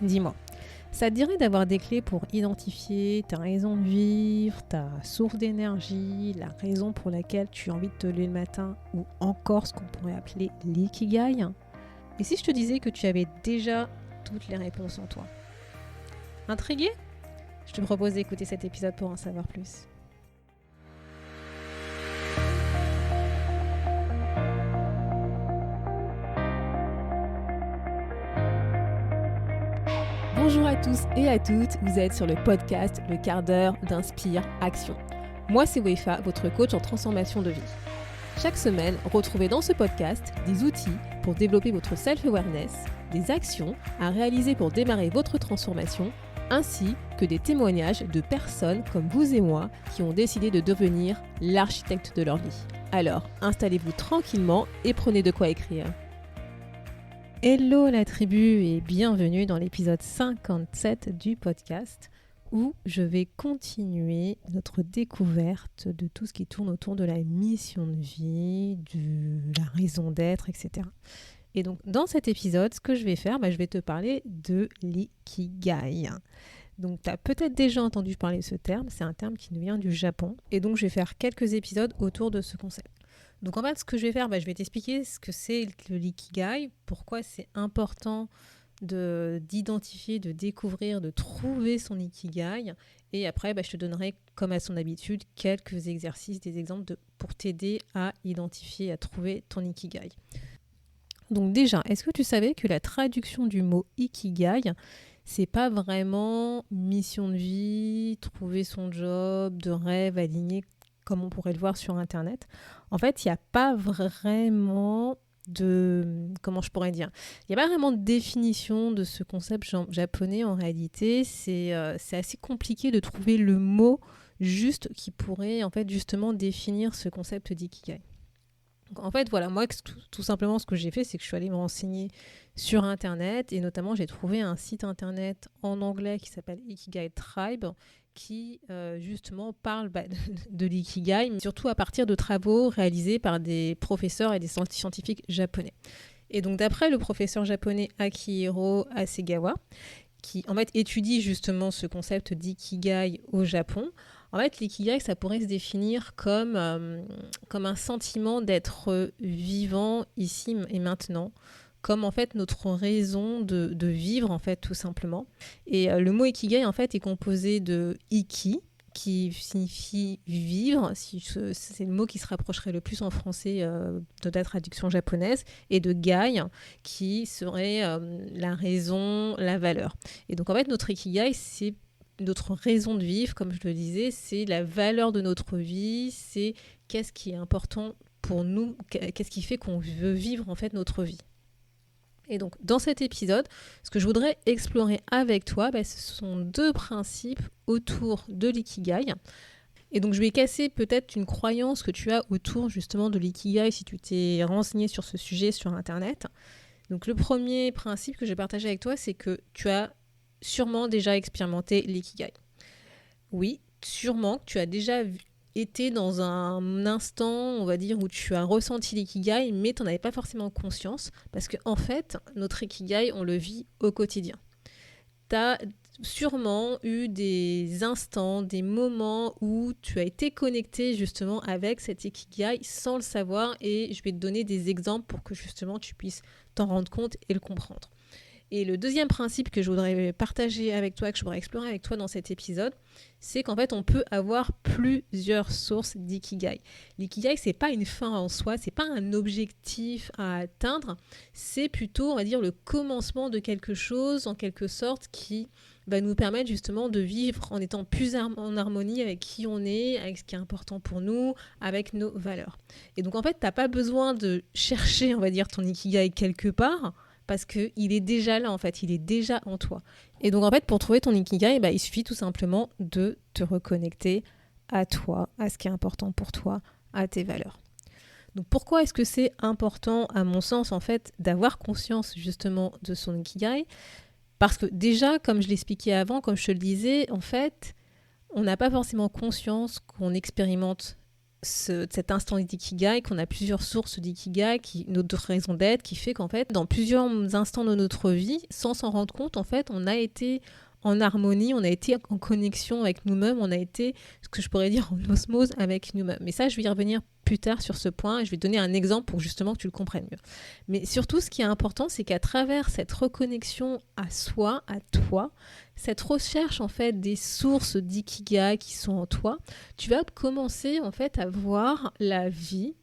Dis-moi, ça te dirait d'avoir des clés pour identifier ta raison de vivre, ta source d'énergie, la raison pour laquelle tu as envie de te lever le matin ou encore ce qu'on pourrait appeler l'ikigai? Et si je te disais que tu avais déjà toutes les réponses en toi? Intrigué? Je te propose d'écouter cet épisode pour en savoir plus. Bonjour à tous et à toutes, vous êtes sur le podcast Le quart d'heure d'Inspire Action. Moi c'est Wefa, votre coach en transformation de vie. Chaque semaine, retrouvez dans ce podcast des outils pour développer votre self-awareness, des actions à réaliser pour démarrer votre transformation, ainsi que des témoignages de personnes comme vous et moi qui ont décidé de devenir l'architecte de leur vie. Alors, installez-vous tranquillement et prenez de quoi écrire. Hello la tribu et bienvenue dans l'épisode 57 du podcast où je vais continuer notre découverte de tout ce qui tourne autour de la mission de vie, de la raison d'être, etc. Et donc dans cet épisode, ce que je vais faire, je vais te parler de l'ikigai. Donc tu as peut-être déjà entendu parler de ce terme, c'est un terme qui nous vient du Japon. Et donc je vais faire quelques épisodes autour de ce concept. Donc en fait, ce que je vais faire, je vais t'expliquer ce que c'est le l'ikigai, pourquoi c'est important d'identifier, de découvrir, de trouver son ikigai. Et après, je te donnerai, comme à son habitude, quelques exercices, des exemples pour t'aider à identifier, à trouver ton ikigai. Donc déjà, est-ce que tu savais que la traduction du mot ikigai, c'est pas vraiment mission de vie, trouver son job, de rêve aligné, comme on pourrait le voir sur Internet. En fait, il n'y a pas vraiment comment je pourrais dire, il n'y a pas vraiment de définition de ce concept japonais en réalité. C'est assez compliqué de trouver le mot juste qui pourrait en fait justement définir ce concept d'ikigai. Donc, en fait, voilà, moi, tout simplement, ce que j'ai fait, c'est que je suis allée me renseigner sur Internet et notamment, j'ai trouvé un site Internet en anglais qui s'appelle Ikigai Tribe qui, justement, parle de l'ikigai, mais surtout à partir de travaux réalisés par des professeurs et des scientifiques japonais. Et donc, d'après le professeur japonais Akihiro Hasegawa, qui, en fait, étudie justement ce concept d'ikigai au Japon, en fait, l'ikigai, ça pourrait se définir comme un sentiment d'être vivant ici et maintenant, comme en fait notre raison de vivre, en fait, tout simplement. Et le mot ikigai, en fait, est composé de iki, qui signifie vivre, c'est le mot qui se rapprocherait le plus en français de la traduction japonaise, et de gai, qui serait la raison, la valeur. Et donc, en fait, notre ikigai, c'est notre raison de vivre, comme je le disais, c'est la valeur de notre vie, c'est qu'est-ce qui est important pour nous, qu'est-ce qui fait qu'on veut vivre en fait notre vie. Et donc dans cet épisode, ce que je voudrais explorer avec toi, ce sont deux principes autour de l'ikigai. Et donc je vais casser peut-être une croyance que tu as autour justement de l'ikigai si tu t'es renseigné sur ce sujet sur Internet. Donc le premier principe que je vais partager avec toi, c'est que tu as sûrement déjà expérimenté l'ikigai. Oui, sûrement que tu as déjà été dans un instant, on va dire, où tu as ressenti l'ikigai, mais tu n'en avais pas forcément conscience, parce qu'en fait, notre ikigai, on le vit au quotidien. Tu as sûrement eu des instants, des moments où tu as été connecté justement avec cet ikigai sans le savoir, et je vais te donner des exemples pour que justement tu puisses t'en rendre compte et le comprendre. Et le deuxième principe que je voudrais partager avec toi, que je voudrais explorer avec toi dans cet épisode, c'est qu'en fait, on peut avoir plusieurs sources d'ikigai. L'ikigai, c'est pas une fin en soi, c'est pas un objectif à atteindre, c'est plutôt, on va dire, le commencement de quelque chose, en quelque sorte, qui va nous permettre justement de vivre en étant plus en harmonie avec qui on est, avec ce qui est important pour nous, avec nos valeurs. Et donc, en fait, t'as pas besoin de chercher, on va dire, ton ikigai quelque part, parce qu'il est déjà là, en fait, il est déjà en toi. Et donc, en fait, pour trouver ton ikigai, il suffit tout simplement de te reconnecter à toi, à ce qui est important pour toi, à tes valeurs. Donc, pourquoi est-ce que c'est important, à mon sens, en fait, d'avoir conscience, justement, de son ikigai ? Parce que déjà, comme je l'expliquais avant, comme je te le disais, en fait, on n'a pas forcément conscience qu'on expérimente cet instant d'ikigai, qu'on a plusieurs sources d'ikigai, notre raison d'être, qui fait qu'en fait, dans plusieurs instants de notre vie, sans s'en rendre compte, en fait, on a été en harmonie, on a été en connexion avec nous-mêmes, on a été, ce que je pourrais dire, en osmose avec nous-mêmes. Mais ça, je vais y revenir plus tard sur ce point, et je vais te donner un exemple pour justement que tu le comprennes mieux. Mais surtout, ce qui est important, c'est qu'à travers cette reconnexion à soi, à toi, cette recherche en fait des sources d'ikigai qui sont en toi, tu vas commencer en fait à voir la vie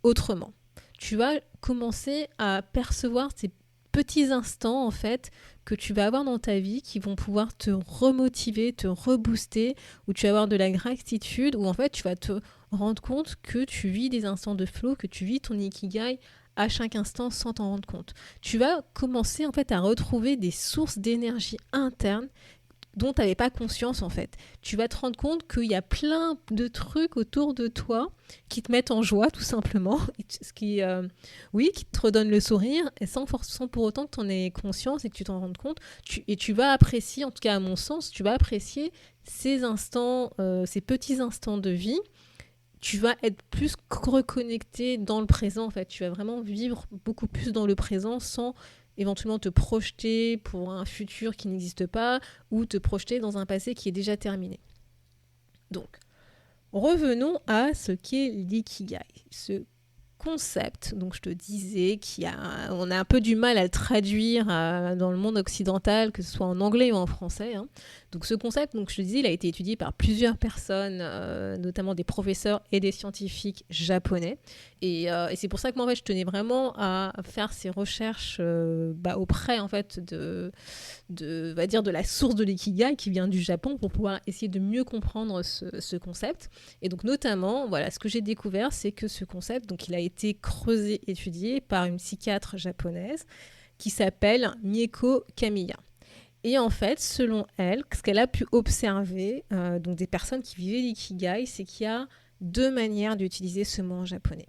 autrement. Tu vas commencer à percevoir ces petits instants en fait que tu vas avoir dans ta vie qui vont pouvoir te remotiver, te rebooster, où tu vas avoir de la gratitude, où en fait tu vas te rendre compte que tu vis des instants de flow, que tu vis ton ikigai à chaque instant sans t'en rendre compte. Tu vas commencer en fait à retrouver des sources d'énergie interne dont tu n'avais pas conscience en fait. Tu vas te rendre compte qu'il y a plein de trucs autour de toi qui te mettent en joie tout simplement, qui te redonnent le sourire et sans pour autant que tu en aies conscience et que tu t'en rendes compte. Tu vas apprécier, en tout cas à mon sens, tu vas apprécier ces instants, ces petits instants de vie. Tu vas être plus reconnecté dans le présent en fait. Tu vas vraiment vivre beaucoup plus dans le présent sans éventuellement te projeter pour un futur qui n'existe pas ou te projeter dans un passé qui est déjà terminé. Donc, revenons à ce qu'est l'ikigai. Ce concept, donc je te disais, on a un peu du mal à le traduire dans le monde occidental, que ce soit en anglais ou en français. Hein. Donc ce concept, donc je te disais, il a été étudié par plusieurs personnes, notamment des professeurs et des scientifiques japonais. Et c'est pour ça que moi, en fait, je tenais vraiment à faire ces recherches auprès en fait, de la source de l'ikigai qui vient du Japon pour pouvoir essayer de mieux comprendre ce concept. Et donc notamment, voilà, ce que j'ai découvert, c'est que ce concept, donc il a été creusé, étudié par une psychiatre japonaise qui s'appelle Mieko Kamiya. Et en fait, selon elle, ce qu'elle a pu observer, donc des personnes qui vivaient l'ikigai, c'est qu'il y a deux manières d'utiliser ce mot en japonais.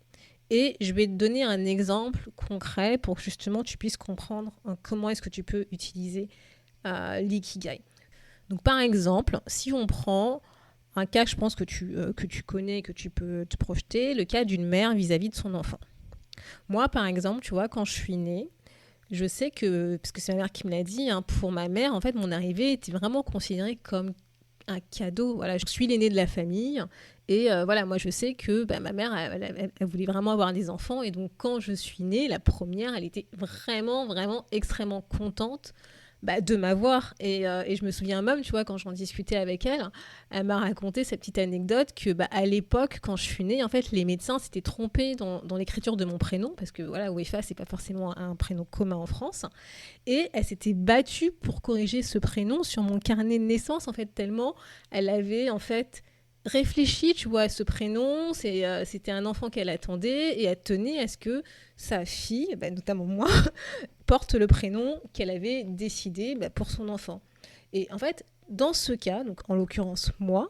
Et je vais te donner un exemple concret pour que justement tu puisses comprendre comment est-ce que tu peux utiliser l'ikigai. Donc par exemple, si on prend un cas que je pense que tu connais, que tu peux te projeter, le cas d'une mère vis-à-vis de son enfant. Moi, par exemple, tu vois, quand je suis née, je sais que, parce que c'est ma mère qui me l'a dit, hein, pour ma mère, en fait, mon arrivée était vraiment considérée comme un cadeau. Voilà, je suis l'aînée de la famille et voilà, moi je sais que ma mère, elle voulait vraiment avoir des enfants et donc quand je suis née, la première, elle était vraiment, vraiment extrêmement contente de m'avoir et je me souviens même, tu vois, quand j'en discutais avec elle, elle m'a raconté cette petite anecdote que à l'époque, quand je suis née, en fait, les médecins s'étaient trompés dans l'écriture de mon prénom parce que voilà, Wefa, c'est pas forcément un prénom commun en France et elle s'était battue pour corriger ce prénom sur mon carnet de naissance en fait, tellement elle avait en fait réfléchi, tu vois, à ce prénom, c'était un enfant qu'elle attendait et elle tenait à ce que sa fille, notamment moi, porte le prénom qu'elle avait décidé pour son enfant. Et en fait, dans ce cas, donc en l'occurrence moi,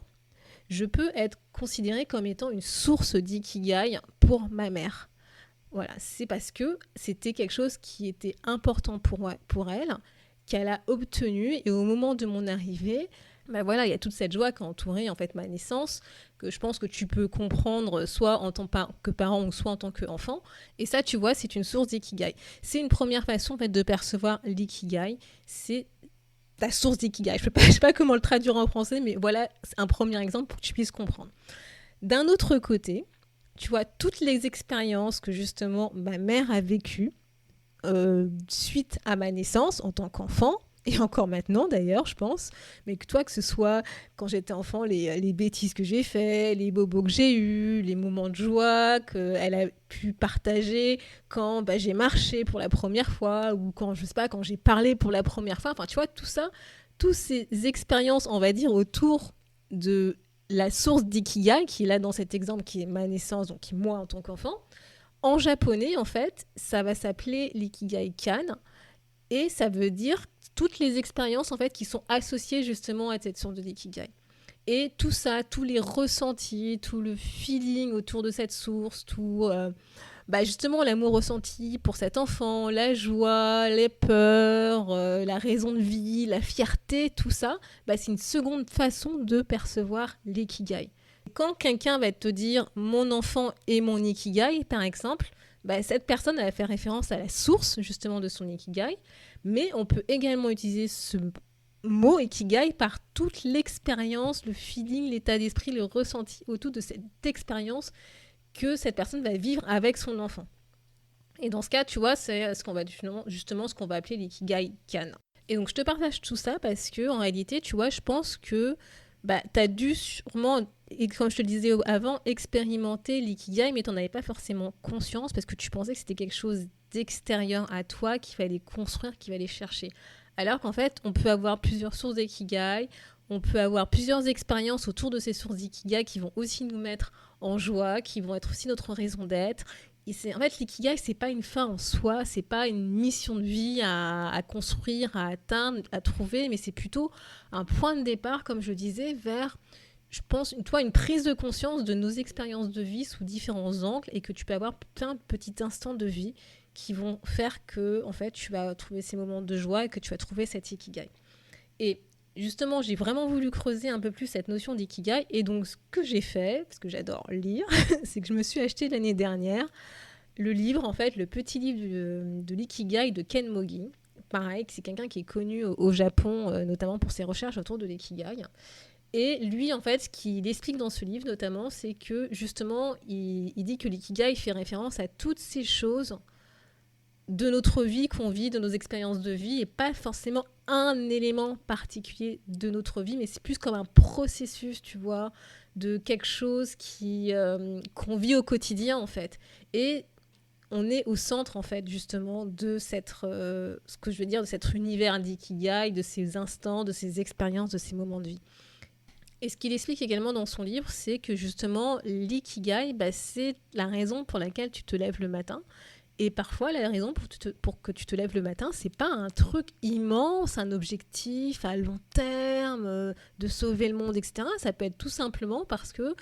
je peux être considérée comme étant une source d'ikigai pour ma mère. Voilà, c'est parce que c'était quelque chose qui était important pour elle, qu'elle a obtenu et au moment de mon arrivée, voilà, il y a toute cette joie qui a entouré en fait ma naissance, que je pense que tu peux comprendre soit en tant que parent ou soit en tant qu'enfant. Et ça, tu vois, c'est une source d'ikigai. C'est une première façon en fait, de percevoir l'ikigai. C'est ta source d'ikigai. Je ne sais pas comment le traduire en français, mais voilà, c'est un premier exemple pour que tu puisses comprendre. D'un autre côté, tu vois, toutes les expériences que justement ma mère a vécues suite à ma naissance en tant qu'enfant, et encore maintenant d'ailleurs, je pense, mais que toi, que ce soit quand j'étais enfant, les bêtises que j'ai faites, les bobos que j'ai eus, les moments de joie qu'elle a pu partager quand j'ai marché pour la première fois, ou quand, je sais pas, quand j'ai parlé pour la première fois, enfin tu vois, tout ça, toutes ces expériences, on va dire, autour de la source d'ikigai, qui est là dans cet exemple, qui est ma naissance, donc qui est moi en tant qu'enfant, en japonais, en fait, ça va s'appeler l'ikigai-kan, et ça veut dire toutes les expériences en fait qui sont associées justement à cette source de l'ikigai. Et tout ça, tous les ressentis, tout le feeling autour de cette source, tout justement l'amour ressenti pour cet enfant, la joie, les peurs, la raison de vie, la fierté, tout ça, c'est une seconde façon de percevoir l'ikigai. quand quelqu'un va te dire mon enfant est mon ikigai, par exemple, cette personne elle va faire référence à la source justement de son ikigai, mais on peut également utiliser ce mot ikigai par toute l'expérience, le feeling, l'état d'esprit, le ressenti autour de cette expérience que cette personne va vivre avec son enfant. Et dans ce cas, tu vois, c'est ce qu'on va justement ce qu'on va appeler l'ikigai kan. Et donc, je te partage tout ça parce que, en réalité, tu vois, je pense que tu as dû sûrement, et comme je te le disais avant, expérimenter l'ikigai, mais tu n'en avais pas forcément conscience parce que tu pensais que c'était quelque chose d'extérieur à toi qu'il fallait construire, qu'il fallait chercher. Alors qu'en fait, on peut avoir plusieurs sources d'ikigai, on peut avoir plusieurs expériences autour de ces sources d'ikigai qui vont aussi nous mettre en joie, qui vont être aussi notre raison d'être. En fait, l'ikigai, c'est pas une fin en soi, c'est pas une mission de vie à construire, à atteindre, à trouver, mais c'est plutôt un point de départ, comme je disais, vers, je pense, une prise de conscience de nos expériences de vie sous différents angles et que tu peux avoir plein de petits instants de vie qui vont faire que, en fait, tu vas trouver ces moments de joie et que tu vas trouver cet ikigai. Et justement, j'ai vraiment voulu creuser un peu plus cette notion d'ikigai. Et donc, ce que j'ai fait, parce que j'adore lire, c'est que je me suis acheté l'année dernière le livre, en fait, le petit livre de l'ikigai de Ken Mogi. Pareil, c'est quelqu'un qui est connu au Japon, notamment pour ses recherches autour de l'ikigai. Et lui, en fait, ce qu'il explique dans ce livre, notamment, c'est que, justement, il dit que l'ikigai fait référence à toutes ces choses de notre vie qu'on vit, de nos expériences de vie, et pas forcément un élément particulier de notre vie, mais c'est plus comme un processus, tu vois, de quelque chose qu'on vit au quotidien, en fait. Et on est au centre, en fait, justement, de ce que je veux dire, de cet univers d'ikigai, de ces instants, de ces expériences, de ces moments de vie. Et ce qu'il explique également dans son livre, c'est que, justement, l'ikigai, c'est la raison pour laquelle tu te lèves le matin. Et parfois, la raison pour que tu te lèves le matin, c'est pas un truc immense, un objectif à long terme, de sauver le monde, etc. Ça peut être tout simplement parce que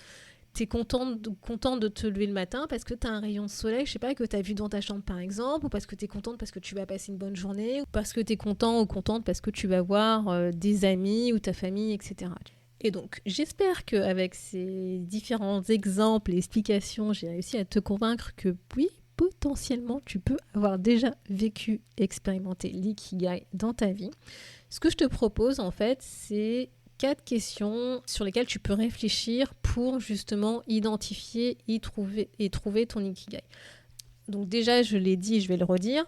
tu es content de te lever le matin parce que tu as un rayon de soleil, je sais pas, que tu as vu dans ta chambre par exemple, ou parce que tu es contente parce que tu vas passer une bonne journée, ou parce que tu es content ou contente parce que tu vas voir des amis ou ta famille, etc. Et donc, j'espère qu'avec ces différents exemples et explications, j'ai réussi à te convaincre que oui, potentiellement, tu peux avoir déjà vécu, expérimenté l'ikigai dans ta vie. Ce que je te propose, en fait, c'est 4 questions sur lesquelles tu peux réfléchir pour justement identifier et trouver ton ikigai. Donc déjà, je l'ai dit, je vais le redire.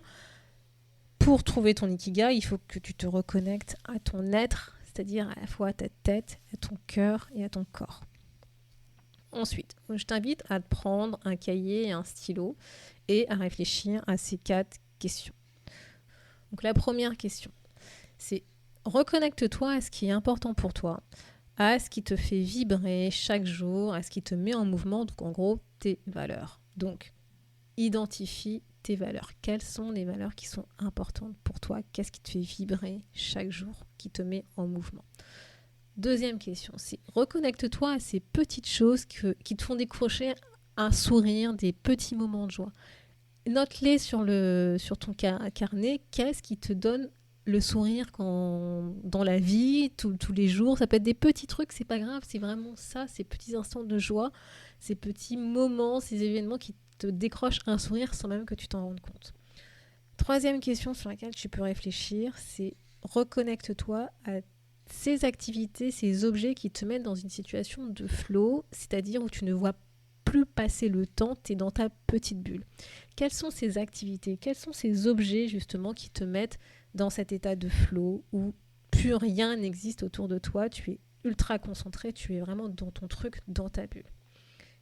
Pour trouver ton ikigai, il faut que tu te reconnectes à ton être, c'est-à-dire à la fois à ta tête, à ton cœur et à ton corps. Ensuite, je t'invite à prendre un cahier et un stylo et à réfléchir à ces 4 questions. Donc la première question, c'est reconnecte-toi à ce qui est important pour toi, à ce qui te fait vibrer chaque jour, à ce qui te met en mouvement, donc en gros tes valeurs. Donc identifie tes valeurs. Quelles sont les valeurs qui sont importantes pour toi? Qu'est-ce qui te fait vibrer chaque jour, qui te met en mouvement? Deuxième question, c'est reconnecte-toi à ces petites choses qui te font décrocher un sourire, des petits moments de joie. Note-les sur ton carnet. Qu'est-ce qui te donne le sourire dans la vie, tous les jours? Ça peut être des petits trucs, c'est pas grave, c'est vraiment ça, ces petits instants de joie, ces petits moments, ces événements qui te décrochent un sourire sans même que tu t'en rendes compte. Troisième question sur laquelle tu peux réfléchir, c'est reconnecte-toi à ces activités, ces objets qui te mettent dans une situation de flow, c'est-à-dire où tu ne vois plus passer le temps, tu es dans ta petite bulle. Quelles sont ces activités, quels sont ces objets justement qui te mettent dans cet état de flow où plus rien n'existe autour de toi, tu es ultra concentré, tu es vraiment dans ton truc, dans ta bulle.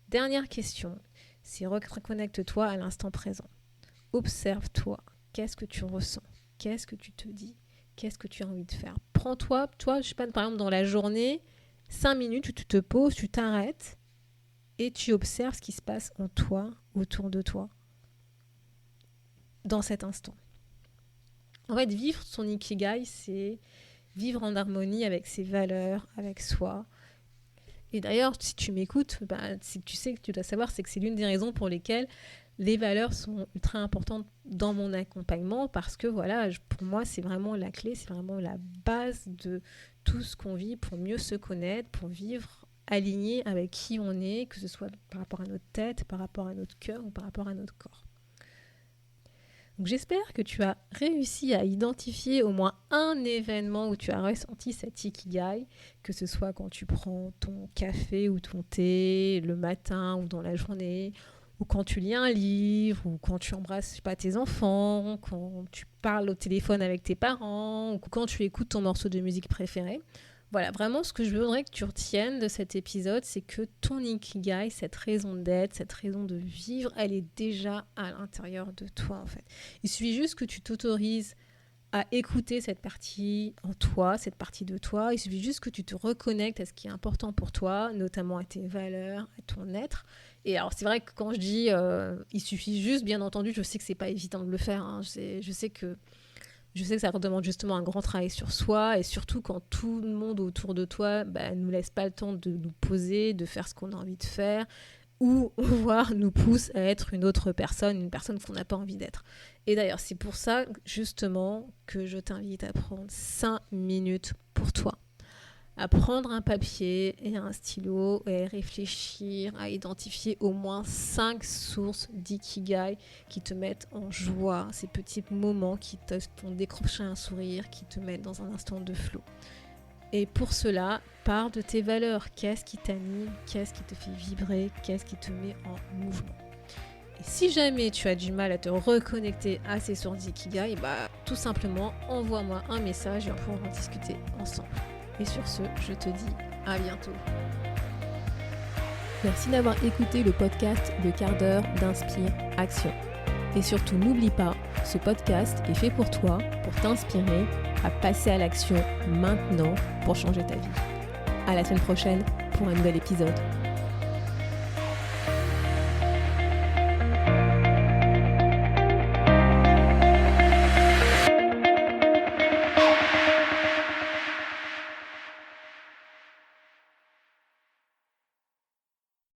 Dernière question, c'est reconnecte-toi à l'instant présent. Observe-toi, qu'est-ce que tu ressens, qu'est-ce que tu te dis, qu'est-ce que tu as envie de faire. Prends-toi, je sais pas, par exemple dans la journée, 5 minutes où tu te poses, tu t'arrêtes et tu observes ce qui se passe en toi, autour de toi, dans cet instant. En fait, vivre son ikigai, c'est vivre en harmonie avec ses valeurs, avec soi. Et d'ailleurs, si tu m'écoutes, si tu sais que tu dois savoir, c'est que c'est l'une des raisons pour lesquelles les valeurs sont ultra importantes dans mon accompagnement parce que voilà, pour moi, c'est vraiment la clé, c'est vraiment la base de tout ce qu'on vit pour mieux se connaître, pour vivre aligné avec qui on est, que ce soit par rapport à notre tête, par rapport à notre cœur ou par rapport à notre corps. Donc j'espère que tu as réussi à identifier au moins un événement où tu as ressenti cet ikigai, que ce soit quand tu prends ton café ou ton thé le matin ou dans la journée, ou quand tu lis un livre, ou quand tu embrasses tes enfants, quand tu parles au téléphone avec tes parents, ou quand tu écoutes ton morceau de musique préféré. Voilà, vraiment ce que je voudrais que tu retiennes de cet épisode, c'est que ton ikigai, cette raison d'être, cette raison de vivre, elle est déjà à l'intérieur de toi en fait. Il suffit juste que tu t'autorises à écouter cette partie en toi, cette partie de toi. Il suffit juste que tu te reconnectes à ce qui est important pour toi, notamment à tes valeurs, à ton être. Et alors c'est vrai que quand je dis il suffit juste, bien entendu, je sais que c'est pas évident de le faire. Hein. Je sais que ça demande justement un grand travail sur soi, et surtout quand tout le monde autour de toi ne nous laisse pas le temps de nous poser, de faire ce qu'on a envie de faire, ou voire nous pousse à être une autre personne, une personne qu'on n'a pas envie d'être. Et d'ailleurs, c'est pour ça justement que je t'invite à prendre 5 minutes pour toi, à prendre un papier et un stylo et à réfléchir, à identifier au moins 5 sources d'ikigai qui te mettent en joie, ces petits moments qui te font décrocher un sourire, qui te mettent dans un instant de flow. Et pour cela, pars de tes valeurs. Qu'est-ce qui t'anime ? Qu'est-ce qui te fait vibrer ? Qu'est-ce qui te met en mouvement ? Et si jamais tu as du mal à te reconnecter à ces sources d'ikigai, tout simplement envoie-moi un message et on pourra en discuter ensemble. Et sur ce, je te dis à bientôt. Merci d'avoir écouté le podcast Le quart d'heure d'Inspire Action. Et surtout, n'oublie pas, ce podcast est fait pour toi, pour t'inspirer à passer à l'action maintenant pour changer ta vie. À la semaine prochaine pour un nouvel épisode.